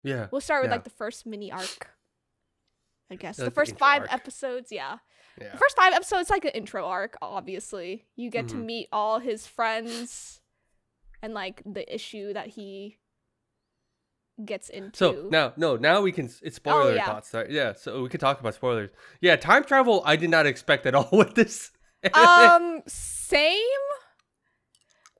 Yeah. We'll start with yeah. like the first mini arc, I guess. Yeah, The like the first intro 5 arc. episodes, yeah. Yeah. The first 5 episodes, like an intro arc, obviously. You get to Mhm. meet all his friends and like the issue that he gets into. So now we can. It's spoiler yeah. thoughts, right? Yeah. So we can talk about spoilers. Yeah, time travel. I did not expect at all with this. Same.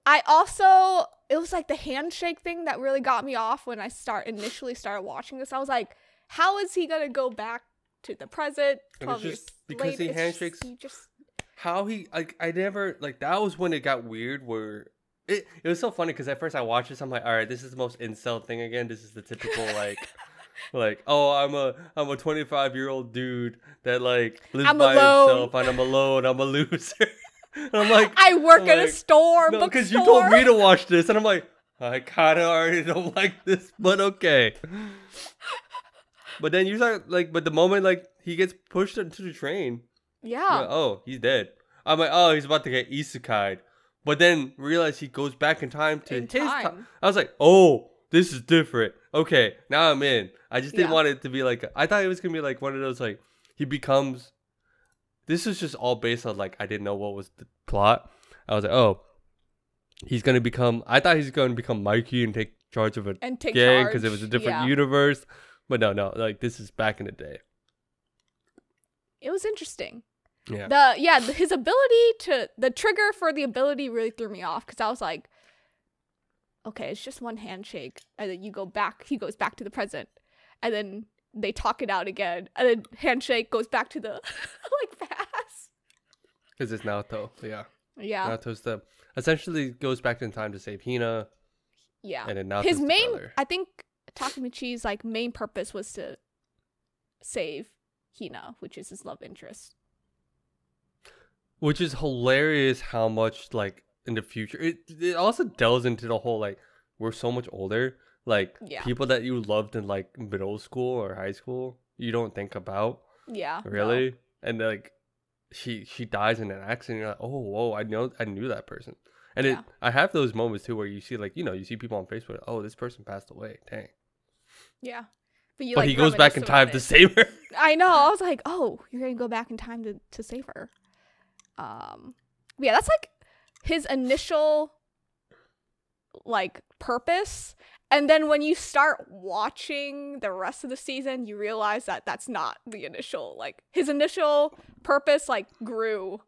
I also, it was like the handshake thing that really got me off when I initially started watching this. I was like, how is he gonna go back to the present? It was 12 years just because later? he It's handshakes. you just How he like I never like that was when it got weird where it was so funny because at first I watched this, I'm like, all right, this is the most incel thing again. This is the typical like oh I'm a 25-year-old dude that like lives I'm by alone. himself and I'm alone, I'm a loser. And I'm like, I work I'm at a like, store. no, because you bookstore. told me to watch this and I'm like, I kind of already don't like this, but okay. But then you start like, but the moment like he gets pushed into the train, Yeah. I'm like, oh, he's dead. I'm like, oh, he's about to get isekai'd. But then realize he goes back in time to his time. I was like, oh, this is different. Okay, now I'm in. I just didn't want it to be like, I thought it was going to be like one of those, like, he becomes, this was just all based on, like, I didn't know what was the plot. I was like, oh, he's going to become, I thought he's going to become Mikey and take charge of a gang because it was a different universe. But no, like, this is back in the day. It was interesting. Yeah. His ability the trigger for the ability really threw me off because I was like, okay, it's just one handshake, and then he goes back to the present, and then they talk it out again, and then handshake goes back to the like past. Because it's Naoto, yeah. Naoto's essentially goes back in time to save Hina. Yeah. And then Naoto's his main, brother. I think Takemichi's like main purpose was to save Hina, which is his love interest. Which is hilarious how much, like, in the future, it also delves into the whole, like, we're so much older. Like, people that you loved in, like, middle school or high school, you don't think about. Yeah. Really? No. And, like, she dies in an accident. You're like, oh, whoa, I knew that person. And I have those moments, too, where you see, like, you see people on Facebook, oh, this person passed away. Dang. Yeah. But he goes back in time to save her. I know. I was like, oh, you're going to go back in time to save her. Yeah, that's like his initial like purpose, and then when you start watching the rest of the season you realize that that's not the initial, like his initial purpose like grew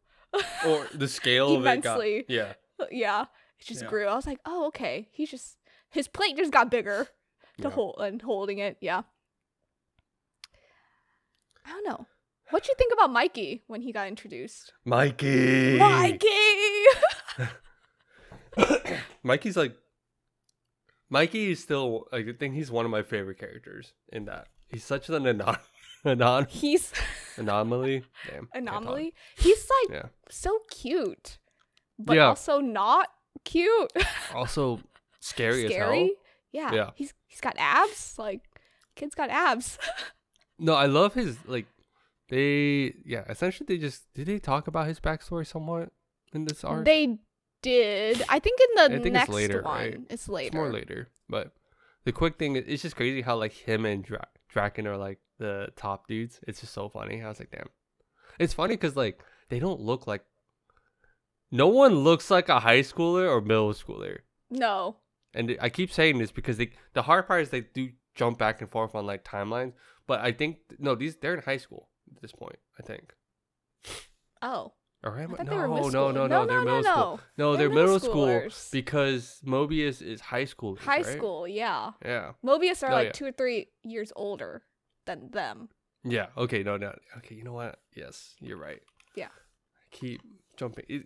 or the scale immensely. Of it got, it just grew. I was like, oh, okay, his plate just got bigger to holding it. I don't know. What'd you think about Mikey when he got introduced? Mikey! Mikey's like... Mikey is still... I think he's one of my favorite characters in that. He's such an he's... anomaly. Damn. Anomaly? He's like so cute. But also not cute. Also scary as hell. Yeah. He's got abs. Like, kid's got abs. No, I love his... like. Essentially did they talk about his backstory somewhat in this arc? They did. I think in the next it's later, one. Right? It's later. It's more later. But the quick thing, it's just crazy how like him and Draken are like the top dudes. It's just so funny. I was like, damn. It's funny because like they don't look like... No one looks like a high schooler or middle schooler. No. And I keep saying this because the hard part is they do jump back and forth on like timelines. But I think, they're in high school at this point, I think. Oh. Or I thought no, they were middle no, school. they're middle school. No, they're middle school because Mobius is high school. High school, yeah. Yeah. Mobius are 2 or 3 years older than them. Yeah, okay, no. Okay, you know what? Yes, you're right. Yeah. I keep jumping.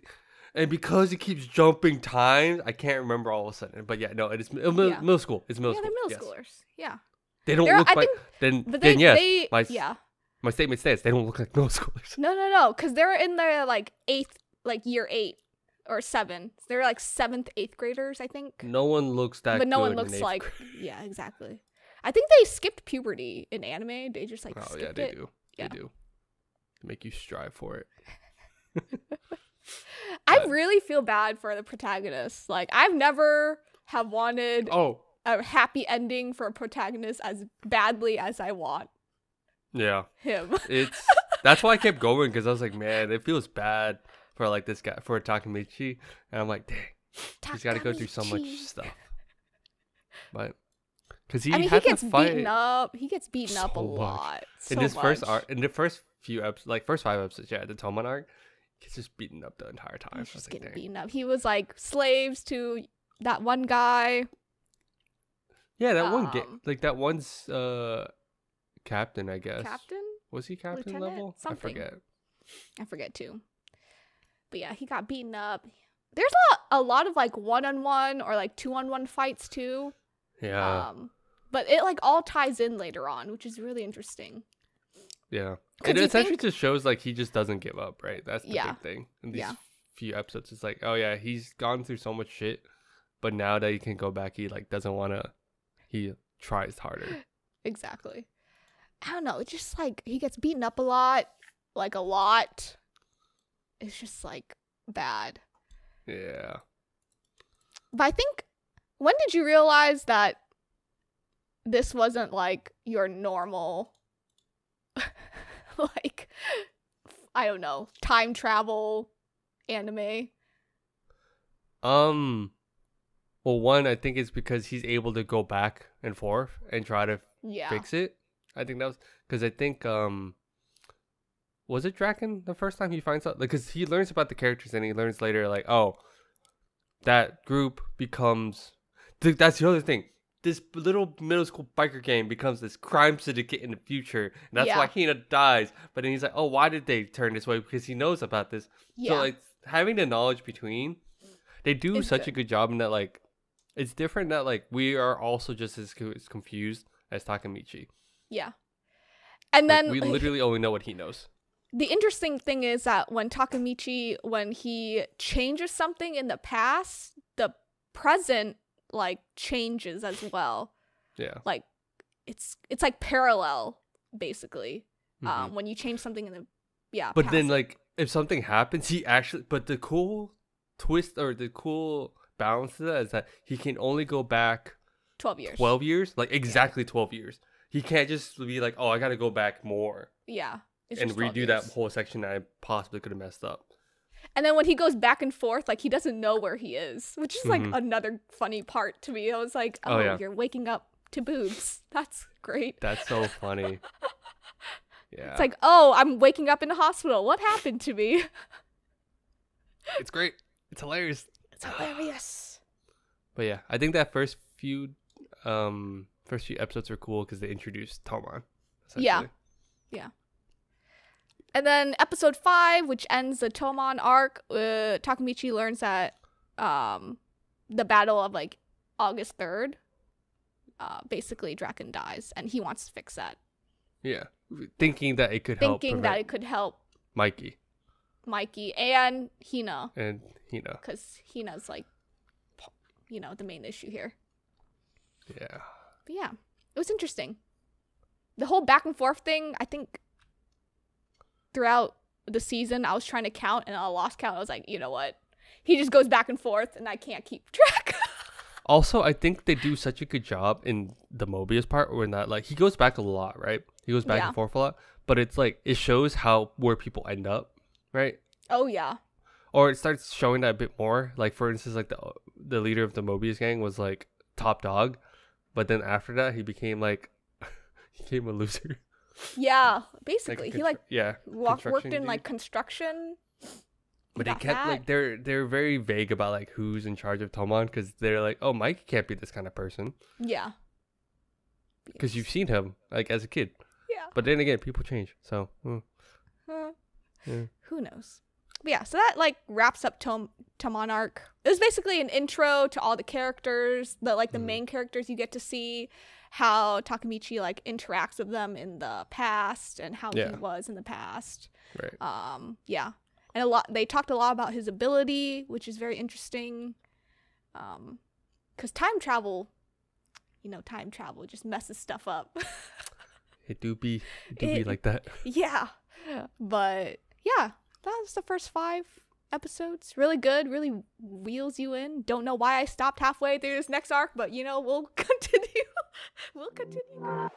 And because it keeps jumping times, I can't remember all of a sudden. But yeah, no, it is middle school. It's middle school. Yeah, they're middle schoolers. Yeah. They don't look like... Then yes, my statement stands. They don't look like middle schoolers. No, because they're in their like 8th, like year 8 or 7. They're like 7th, 8th graders, I think. No one looks that. But no good one looks like. grade. Yeah, exactly. I think they skipped puberty in anime. They just like skipped it. They do. Yeah. They do. To make you strive for it. I really feel bad for the protagonist. Like I've never have wanted. Oh, a happy ending for a protagonist as badly as I want him. That's why I kept going, because I was like, man, it feels bad for like this guy, for Takemichi, and I'm like, dang, he's got to go through so much stuff. But because he gets beaten up. He gets beaten up a lot. In this first arc, in the first few episodes, like first 5 episodes, the Tomon arc, he's just beaten up the entire time. He's just getting beaten up. He was like slaves to that one guy. Yeah, that that one's captain, I guess. Captain? Was he captain Lieutenant? level? Something. I forget too. But yeah, he got beaten up. There's a lot of like 1-on-1 or like 2-on-1 fights too. Yeah. But it like all ties in later on, which is really interesting. Yeah. It essentially just shows like he just doesn't give up, right? That's the big thing. In these few episodes, it's like, oh yeah, he's gone through so much shit, but now that he can go back, he like doesn't want to. He tries harder. Exactly. I don't know. It's just like he gets beaten up a lot. It's just like bad. Yeah. But I think, when did you realize that this wasn't like your normal, like, I don't know, time travel anime? Well, one, I think it's because he's able to go back and forth and try to fix it. I think that was because I think was it Draken the first time he finds out, because he learns about the characters and he learns later like, oh, that group becomes that's the other thing. This little middle school biker gang becomes this crime syndicate in the future, and that's why Hina dies. But then he's like, oh, why did they turn this way? Because he knows about this. So like having the knowledge between, they do such a good job in that, like, it's different that like we are also just as confused as Takemichi. Yeah. And then we literally only know what he knows. The interesting thing is that when Takemichi, when he changes something in the past, the present like changes as well. Yeah. Like it's like parallel basically. When you change something in the But past. then like if something happens, but the cool twist or the cool balance to that is that he can only go back 12 years. 12 years? Like exactly 12 years. He can't just be like, oh, I got to go back more. Yeah. And redo that whole section that I possibly could have messed up. And then when he goes back and forth, like he doesn't know where he is, which is like another funny part to me. I was like, you're waking up to boobs. That's great. That's so funny. Yeah. It's like, oh, I'm waking up in the hospital. What happened to me? It's great. It's hilarious. It's hilarious. But yeah, I think that first few episodes are cool because they introduced Tomon. Yeah. And then episode 5, which ends the Tomon arc, Takemichi learns that the battle of like August 3rd, basically Draken dies, and he wants to fix that. Yeah, thinking that it could help. Thinking that it could help Mikey and Hina. Because Hina's like, the main issue here. Yeah. But yeah, it was interesting. The whole back and forth thing, I think throughout the season, I was trying to count and I lost count. I was like, you know what? He just goes back and forth and I can't keep track. Also, I think they do such a good job in the Mobius part where not like he goes back a lot, right? He goes back and forth a lot, but it's like it shows where people end up, right? Oh yeah. Or it starts showing that a bit more. Like for instance, like the leader of the Mobius gang was like top dog, but then after that he became like he became a loser. Yeah, basically like he worked in like construction. But they kept like they're very vague about like who's in charge of Tomon because they're like, oh, Mike can't be this kind of person. Yeah. Because you've seen him like as a kid. Yeah. But then again, people change, so. Who knows? But yeah, so that like wraps up Tomon arc. It was basically an intro to all the characters, the main characters you get to see, how Takemichi like interacts with them in the past and how he was in the past. Right. Yeah. And they talked a lot about his ability, which is very interesting. Because time travel just messes stuff up. It do be like that. Yeah. But yeah, that was the first 5 episodes. Really good. Really wheels you in. Don't know why I stopped halfway through this next arc, but we'll continue continue. We'll continue.